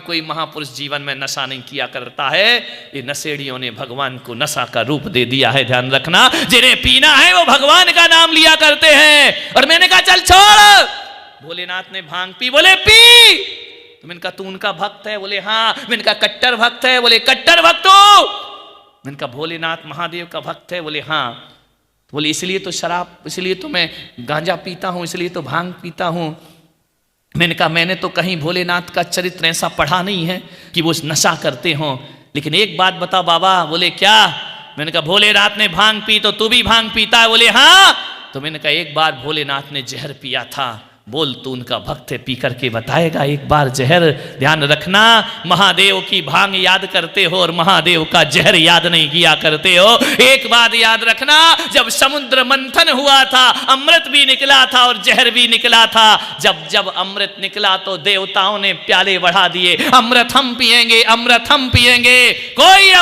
कोई महापुरुष जीवन में नशा नहीं किया करता है। ये नशेड़ियों ने भगवान को नशा का रूप दे दिया है, ध्यान रखना। जिन्हें पीना है वो भगवान का नाम लिया करते हैं। और मैंने कहा चल छोड़। भोलेनाथ ने भांग पी, बोले पी। तो मैंने कहा तू उनका भक्त है? बोले हाँ। मैंने कहा कट्टर भक्त है? बोले कट्टर भक्त हो। मैंने कहा भोलेनाथ महादेव का भक्त है? बोले हाँ। तो बोले इसलिए तो शराब, इसलिए तो मैं गांजा पीता हूं, इसलिए तो भांग पीता हूं। मैंने कहा मैंने तो कहीं भोलेनाथ का चरित्र ऐसा पढ़ा नहीं है कि वो नशा करते हों, लेकिन एक बात बता बाबा। बोले क्या? मैंने कहा भोलेनाथ ने भांग पी तो तू भी भांग पीता है? बोले हाँ। तो मैंने कहा एक बार भोलेनाथ ने जहर पिया था। बोल तू उनका भक्त है, पी करके बताएगा एक बार जहर। ध्यान रखना, महादेव की भांग याद करते हो और महादेव का जहर याद नहीं किया करते हो। एक बात याद रखना, जब समुद्र मंथन हुआ था अमृत भी निकला था और जहर भी निकला था। जब जब अमृत निकला तो देवताओं ने प्याले बढ़ा दिए, अमृत हम पिएंगे, अमृत हम पिएंगे। कोई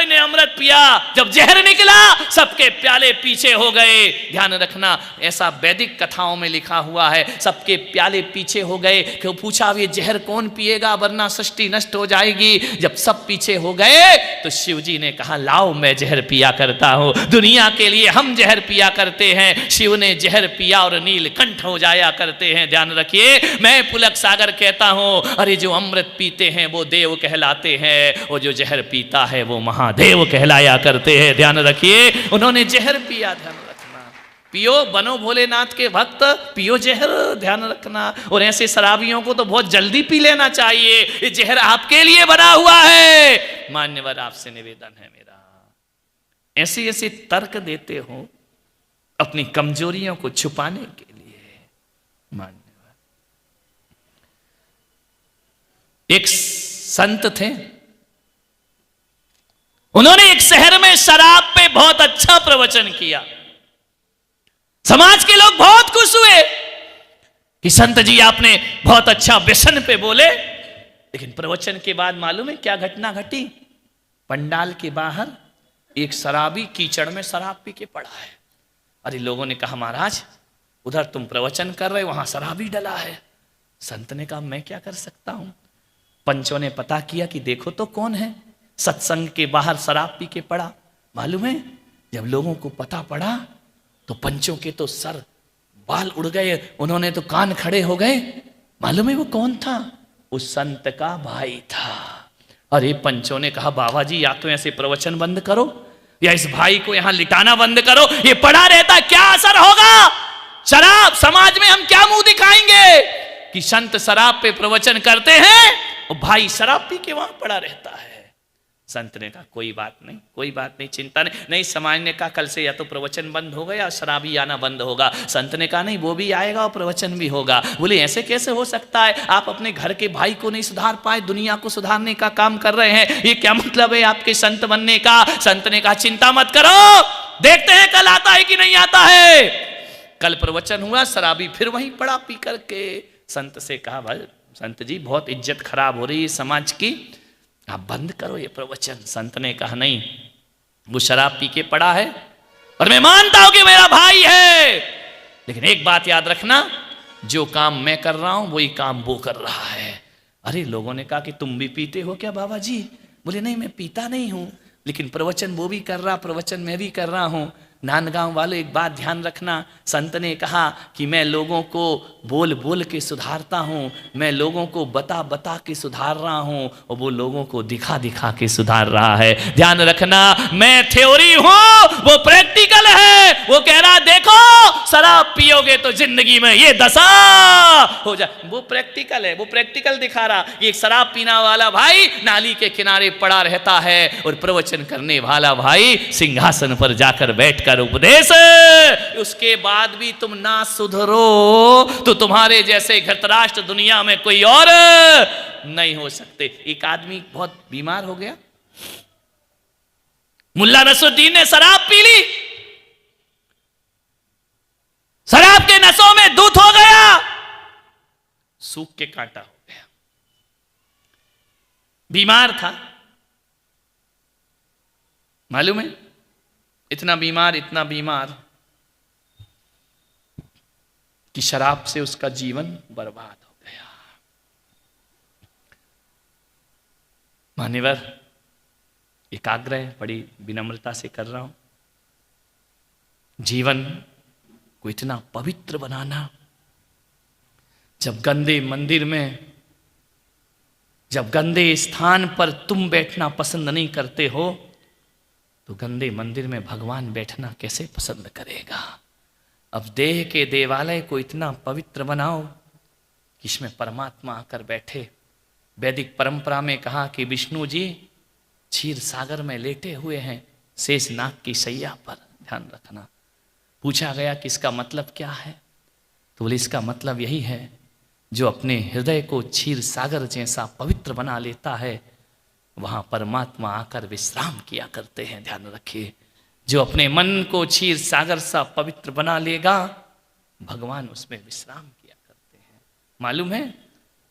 ने अमृत पिया। जब जहर निकला सबके प्याले पीछे हो गए। ध्यान रखना, ऐसा वैदिक कथाओं में लिखा हुआ है, सबके प्याले पीछे हो गए। क्यों पूछा ये जहर कौन पिएगा वरना सृष्टि नष्ट हो जाएगी। जब सब पीछे हो गए तो शिव जी ने कहा लाओ मैं जहर पिया करता हूं, दुनिया के लिए हम जहर पिया करते हैं। शिव ने जहर पिया और नीलकंठ हो जाया करते हैं। ध्यान रखिए, मैं पुलक सागर कहता हूं अरे जो अमृत पीते हैं वो देव कहलाते हैं और जो जहर पीता है वो महादेव कहलाया करते हैं। ध्यान रखिए, उन्होंने जहर पिया। ध्यान रखना, पियो, बनो भोलेनाथ के भक्त, पियो जहर। ध्यान रखना, और ऐसे शराबियों को तो बहुत जल्दी पी लेना चाहिए। ये जहर आपके लिए बना हुआ है। मान्यवर आपसे निवेदन है मेरा, ऐसे ऐसे तर्क देते हो अपनी कमजोरियों को छुपाने के लिए। मान्यवर एक संत थे, उन्होंने एक शहर में शराब पे बहुत अच्छा प्रवचन किया। समाज के लोग बहुत खुश हुए कि संत जी आपने बहुत अच्छा व्यसन पे बोले। लेकिन प्रवचन के बाद मालूम है क्या घटना घटी? पंडाल के बाहर एक शराबी कीचड़ में शराब पी के पड़ा है। अरे लोगों ने कहा महाराज उधर तुम प्रवचन कर रहे, वहां शराबी डला है। संत ने कहा मैं क्या कर सकता हूं। पंचों ने पता किया कि देखो तो कौन है सत्संग के बाहर शराब पी के पड़ा। मालूम है जब लोगों को पता पड़ा तो पंचों के तो सर बाल उड़ गए, उन्होंने तो कान खड़े हो गए। मालूम है वो कौन था? उस संत का भाई था। अरे पंचों ने कहा बाबा जी या तो ऐसे प्रवचन बंद करो या इस भाई को यहां लिटाना बंद करो, ये पड़ा रहता क्या असर होगा? शराब समाज में हम क्या मुंह दिखाएंगे कि संत शराब पे प्रवचन करते हैं और भाई शराब पी के वहां पड़ा रहता है। संत ने कहा कोई बात नहीं, कोई बात नहीं, चिंता नहीं। नहीं, समाज ने कहा कल से या तो प्रवचन बंद होगा या शराबी आना बंद होगा। संत ने कहा नहीं, वो भी आएगा और प्रवचन भी होगा। बोले ऐसे कैसे हो सकता है? आप अपने घर के भाई को नहीं सुधार पाए, दुनिया को सुधारने का काम कर रहे हैं, ये क्या मतलब है आपके संत बनने का? संत ने कहा चिंता मत करो, देखते हैं कल आता है कि नहीं आता है। कल प्रवचन हुआ, शराबी फिर वहीं पड़ा पी करके। संत से कहा भाई संत जी बहुत इज्जत खराब हो रही है समाज की, आप बंद करो ये प्रवचन। संत ने कहा नहीं, वो शराब पी के पड़ा है और मैं मानता हूं कि मेरा भाई है, लेकिन एक बात याद रखना, जो काम मैं कर रहा हूं वही काम वो कर रहा है। अरे लोगों ने कहा कि तुम भी पीते हो क्या बाबा जी? बोले नहीं मैं पीता नहीं हूं, लेकिन प्रवचन वो भी कर रहा, प्रवचन मैं भी कर रहा हूं। नांदगांव वाले एक बात ध्यान रखना, संत ने कहा कि मैं लोगों को बोल बोल के सुधारता हूँ, मैं लोगों को बता बता के सुधार रहा हूँ और वो लोगों को दिखा दिखा के सुधार रहा है। ध्यान रखना, मैं थ्योरी हूँ, वो प्रैक्टिकल है। वो कह रहा देखो शराब पियोगे तो जिंदगी में ये दशा हो जाए, वो प्रैक्टिकल है, वो प्रैक्टिकल दिखा रहा। एक शराब पीना वाला भाई नाली के किनारे पड़ा रहता है और प्रवचन करने वाला भाई सिंहासन पर जाकर बैठ उपदेश। उसके बाद भी तुम ना सुधरो तो तुम्हारे जैसे धृतराष्ट्र दुनिया में कोई और नहीं हो सकते। एक आदमी बहुत बीमार हो गया, मुल्ला नसरुद्दीन ने शराब पी ली, शराब के नसों में दूध हो गया, सूख के कांटा हो गया। बीमार था, मालूम है इतना बीमार कि शराब से उसका जीवन बर्बाद हो गया। मान्यवर, एक आग्रह बड़ी विनम्रता से कर रहा हूं, जीवन को इतना पवित्र बनाना, जब गंदे मंदिर में, जब गंदे स्थान पर तुम बैठना पसंद नहीं करते हो, तो गंदे मंदिर में भगवान बैठना कैसे पसंद करेगा। अब देह के देवालय को इतना पवित्र बनाओ कि इसमें परमात्मा आकर बैठे। वैदिक परंपरा में कहा कि विष्णु जी क्षीर सागर में लेटे हुए हैं, शेष नाग की सैया पर, ध्यान रखना। पूछा गया कि इसका मतलब क्या है, तो बोले इसका मतलब यही है, जो अपने हृदय को क्षीर सागर जैसा पवित्र बना लेता है, वहां परमात्मा आकर विश्राम किया करते हैं। ध्यान रखिए, जो अपने मन को क्षीर सागर सा पवित्र बना लेगा, भगवान उसमें विश्राम किया करते हैं। मालूम है,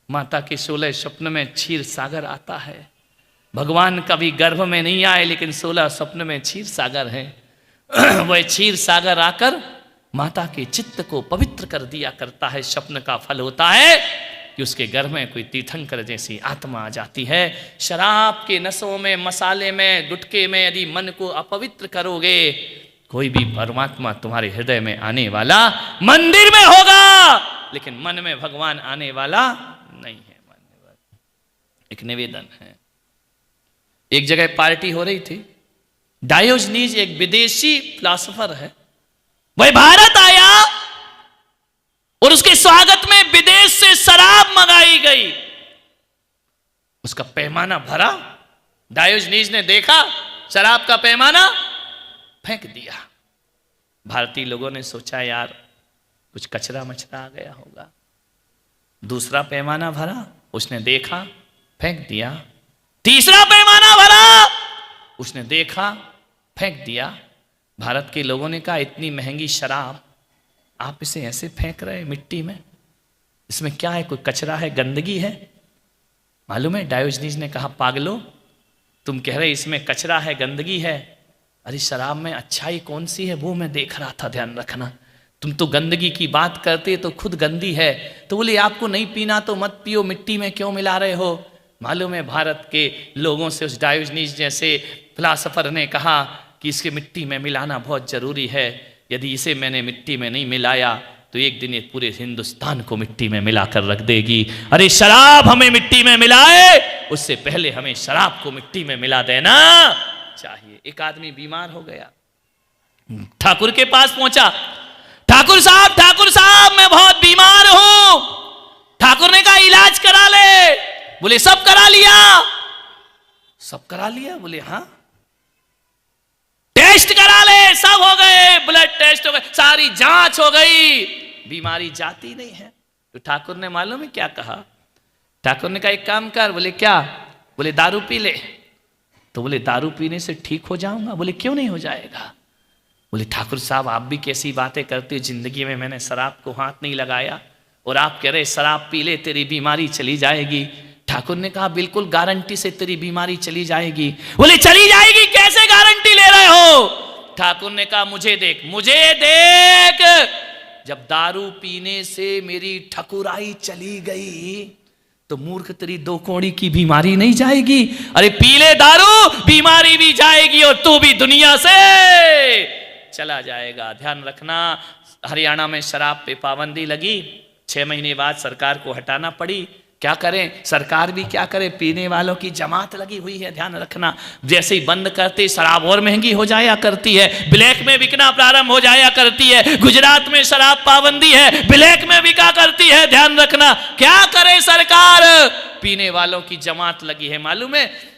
माता के 16 स्वप्न में क्षीर सागर आता है। भगवान कभी गर्भ में नहीं आए, लेकिन 16 स्वप्न में क्षीर सागर है। वह क्षीर सागर आकर माता के चित्त को पवित्र कर दिया करता है। स्वप्न का फल होता है कि उसके गर्भ में कोई तीर्थंकर जैसी आत्मा आ जाती है। शराब के नशों में, मसाले में, गुटके में यदि मन को अपवित्र करोगे, कोई भी परमात्मा तुम्हारे हृदय में आने वाला मंदिर में होगा, लेकिन मन में भगवान आने वाला नहीं है। एक निवेदन है, एक जगह पार्टी हो रही थी। डायोजनीज एक विदेशी फिलॉसफर है, वह भारत आया और उसके स्वागत में विदेश से शराब मंगाई गई। उसका पैमाना भरा, डायोजनीज ने देखा, शराब का पैमाना फेंक दिया। भारतीय लोगों ने सोचा यार कुछ कचरा मचरा आ गया होगा। दूसरा पैमाना भरा, उसने देखा, फेंक दिया। तीसरा पैमाना भरा, उसने देखा, फेंक दिया। भारत के लोगों ने कहा इतनी महंगी शराब आप इसे ऐसे फेंक रहे मिट्टी में, इसमें क्या है, कोई कचरा है, गंदगी है? मालूम है, डायोजनीज ने कहा पागलो, तुम कह रहे इसमें कचरा है, गंदगी है, अरे शराब में अच्छाई कौन सी है वो मैं देख रहा था, ध्यान रखना। तुम तो गंदगी की बात करते तो खुद गंदी है। तो बोले आपको नहीं पीना तो मत पियो, मिट्टी में क्यों मिला रहे हो? मालूम है, भारत के लोगों से उस डायोजनीज जैसे फिलॉसफर ने कहा कि इसके मिट्टी में मिलाना बहुत जरूरी है। यदि इसे मैंने मिट्टी में नहीं मिलाया तो एक दिन ये पूरे हिंदुस्तान को मिट्टी में मिलाकर रख देगी। अरे शराब हमें मिट्टी में मिलाए उससे पहले हमें शराब को मिट्टी में मिला देना चाहिए। एक आदमी बीमार हो गया, ठाकुर के पास पहुंचा। ठाकुर साहब मैं बहुत बीमार हूं। ठाकुर ने कहा इलाज करा ले। बोले सब करा लिया? सब करा लिया? बोले हाँ। टेस्ट करा ले? सब हो गए, ब्लड टेस्ट हो गए, सारी जांच हो गई, बीमारी जाती नहीं है। तो ठाकुर ने मालूम है क्या कहा? ठाकुर ने कहा एक काम कर। बोले क्या? बोले दारू पी ले। तो बोले दारू पीने से ठीक हो जाऊंगा? बोले क्यों नहीं हो जाएगा? बोले ठाकुर साहब आप भी कैसी बातें करते हो, जिंदगी में मैंने शराब को हाथ नहीं लगाया और आप कह रहे शराब पी ले तेरी बीमारी चली जाएगी। ठाकुर ने कहा बिल्कुल गारंटी से तेरी बीमारी चली जाएगी। बोले चली जाएगी, कैसे गारंटी ले रहे हो? ठाकुर ने कहा मुझे देख, मुझे देख, जब दारू पीने से मेरी ठकुराई चली गई तो मूर्ख तेरी दो कौड़ी की बीमारी नहीं जाएगी? अरे पी ले दारू, बीमारी भी जाएगी और तू भी दुनिया से चला जाएगा। ध्यान रखना, हरियाणा में शराब पे पाबंदी लगी, 6 महीने बाद सरकार को हटाना पड़ी। क्या करें, सरकार भी क्या करे, पीने वालों की जमात लगी हुई है। ध्यान रखना, जैसे ही बंद करते शराब और महंगी हो जाया करती है, ब्लैक में बिकना प्रारंभ हो जाया करती है। गुजरात में शराब पाबंदी है, ब्लैक में बिका करती है। ध्यान रखना, क्या करे सरकार, पीने वालों की जमात लगी है। मालूम है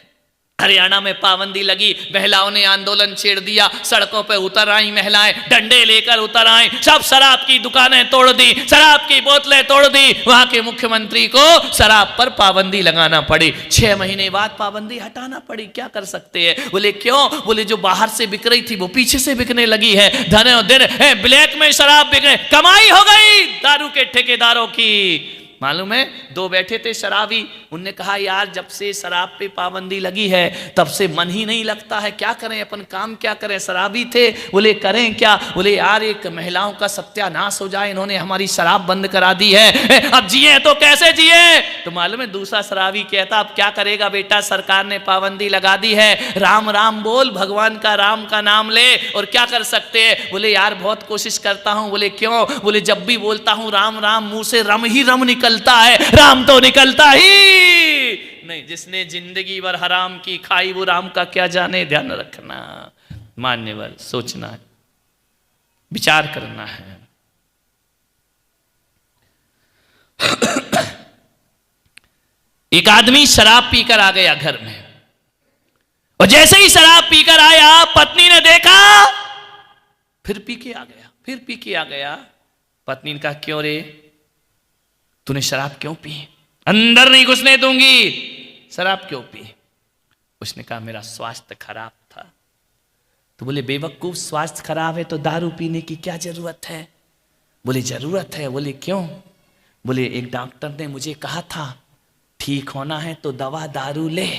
हरियाणा में पाबंदी लगी, महिलाओं ने आंदोलन छेड़ दिया, सड़कों पे उतर आई महिलाएं, डंडे लेकर उतर आई, सब शराब की दुकानें तोड़ दी, शराब की बोतलें तोड़ दी। वहां के मुख्यमंत्री को शराब पर पाबंदी लगाना पड़ी। 6 महीने बाद पाबंदी हटाना पड़ी। क्या कर सकते हैं? बोले क्यों? बोले जो बाहर से बिक रही थी वो पीछे से बिकने लगी है, धनो दिन ब्लैक में शराब बिकने, कमाई हो गई दारू के ठेकेदारों की। मालूम है, दो बैठे थे शराबी, उनने कहा यार जब से शराब पे पाबंदी लगी है तब से मन ही नहीं लगता है, क्या करें, अपन काम क्या करें। शराबी थे, बोले करें क्या, बोले यार एक महिलाओं का सत्यानाश हो जाए, इन्होंने हमारी शराब बंद करा दी है, अब जिए तो कैसे जिए। तो मालूम है दूसरा शराबी कहता अब क्या करेगा बेटा, सरकार ने पाबंदी लगा दी है, राम राम बोल, भगवान का राम का नाम ले, और क्या कर सकते हैं। बोले यार बहुत कोशिश करता हूं। बोले क्यों, बोले जब भी बोलता हूं राम राम मुंह से रम ही रम निकलता है, राम तो निकलता ही नहीं। जिसने जिंदगी भर हराम की खाई वो राम का क्या जाने। ध्यान रखना, मान्यवर, सोचना है, विचार करना है। एक आदमी शराब पीकर आ गया घर में, और जैसे ही शराब पीकर आया पत्नी ने देखा, फिर पी के आ गया, फिर पी के आ गया। पत्नी ने कहा क्यों रे, तूने शराब क्यों पी, अंदर नहीं घुसने दूंगी, शराब क्यों पी। उसने कहा मेरा स्वास्थ्य खराब था। तो बोले बेवकूफ, स्वास्थ्य खराब है तो दारू पीने की क्या जरूरत है। बोले जरूरत है। बोले क्यों। बोले एक डॉक्टर ने मुझे कहा था ठीक होना है तो दवा दारू ले।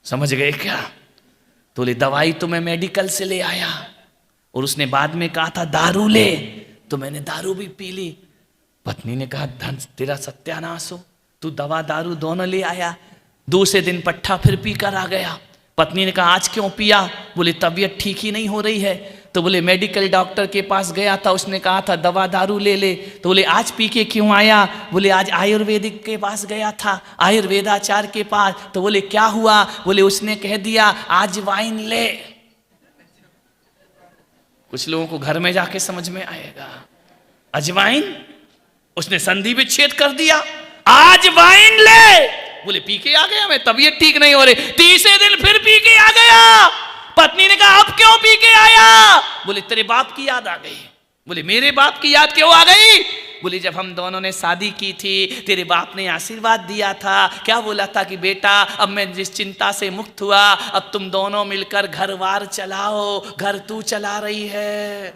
समझ गए क्या। तो बोले दवाई तो मैं मेडिकल से ले आया, और उसने बाद में कहा था दारू ले, तो मैंने दारू भी पी ली। पत्नी ने कहा धन तेरा सत्यानाश हो, तू दवा दारू दोनों ले आया, दूसरे दिन पट्ठा फिर पी कर आ गया। पत्नी ने कहा आज क्यों पिया। बोले तबीयत ठीक ही नहीं हो रही है। तो बोले मेडिकल डॉक्टर के पास गया था, उसने कहा था दवा दारू ले ले। तो बोले आज पी के क्यों आया। बोले आज आयुर्वेदिक के पास गया था, आयुर्वेदाचार्य के पास। तो बोले क्या हुआ। बोले उसने कह दिया आज वाइन ले। कुछ लोगों को घर में जाके समझ में आएगा, अजवाइन, उसने संधि विच्छेद कर दिया, आज वाइन ले। बोले पी के आ गया मैं, तबीयत ठीक नहीं हो रही। तीसरे दिन फिर पी के आ गया। पत्नी ने कहा अब क्यों पी के आया। बोले तेरे बाप की याद आ गई। बोले मेरे बाप की याद क्यों आ गई। बोले जब हम दोनों ने शादी की थी तेरे बाप ने आशीर्वाद दिया था, क्या बोला था कि बेटा अब मैं जिस चिंता से मुक्त हुआ, अब तुम दोनों मिलकर घर वार चलाओ, घर तू चला रही है।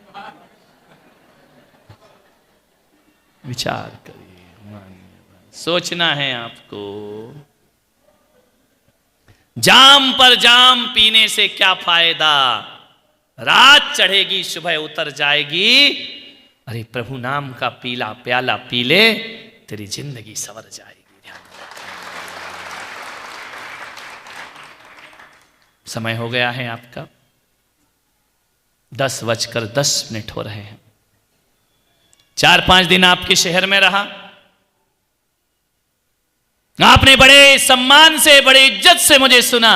विचार करिए, सोचना है आपको। जाम पर जाम पीने से क्या फायदा, रात चढ़ेगी सुबह उतर जाएगी। अरे प्रभु नाम का पीला प्याला पी ले, तेरी जिंदगी संवर जाएगी। ध्यान समय हो गया है आपका, 10:10 हो रहे हैं। 4-5 दिन आपके शहर में रहा, आपने बड़े सम्मान से बड़े इज्जत से मुझे सुना।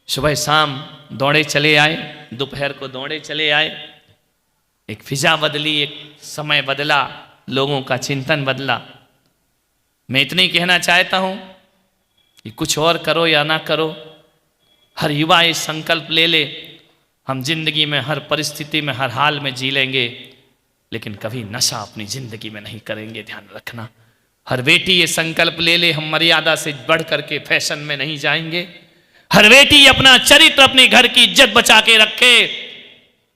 सुबह शाम दौड़े चले आए, दोपहर को दौड़े चले आए। एक फिजा बदली, एक समय बदला, लोगों का चिंतन बदला। मैं इतना ही कहना चाहता हूं कि कुछ और करो या ना करो, हर युवा ये संकल्प ले ले, हम जिंदगी में हर परिस्थिति में हर हाल में जी लेंगे, लेकिन कभी नशा अपनी जिंदगी में नहीं करेंगे। ध्यान रखना। हर बेटी ये संकल्प ले ले, हम मर्यादा से बढ़ करके फैशन में नहीं जाएंगे। हर बेटी अपना चरित्र, अपने घर की इज्जत बचा के रखे।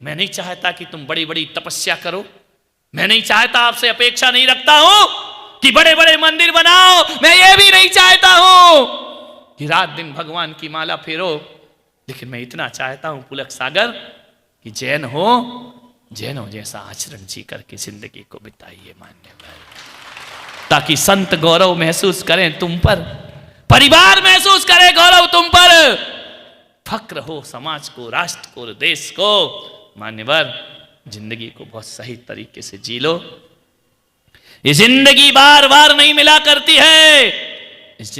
मैं नहीं चाहता कि तुम बड़ी बड़ी तपस्या करो, मैं नहीं चाहता, आपसे अपेक्षा नहीं रखता हूं कि बड़े बड़े मंदिर बनाओ, मैं ये भी नहीं चाहता हूं कि रात दिन भगवान की माला फेरो। लेकिन मैं इतना चाहता हूं पुलक सागर कि जैन हो जैसा आचरण जी करके जिंदगी को बिताइए। मान्य ताकि संत गौरव महसूस करें तुम पर, परिवार महसूस करे गौरव तुम पर, फक्र हो समाज को, राष्ट्र को, देश को। मान्यवर, जिंदगी को बहुत सही तरीके से जी लो। ये जिंदगी बार बार नहीं मिला करती है। इस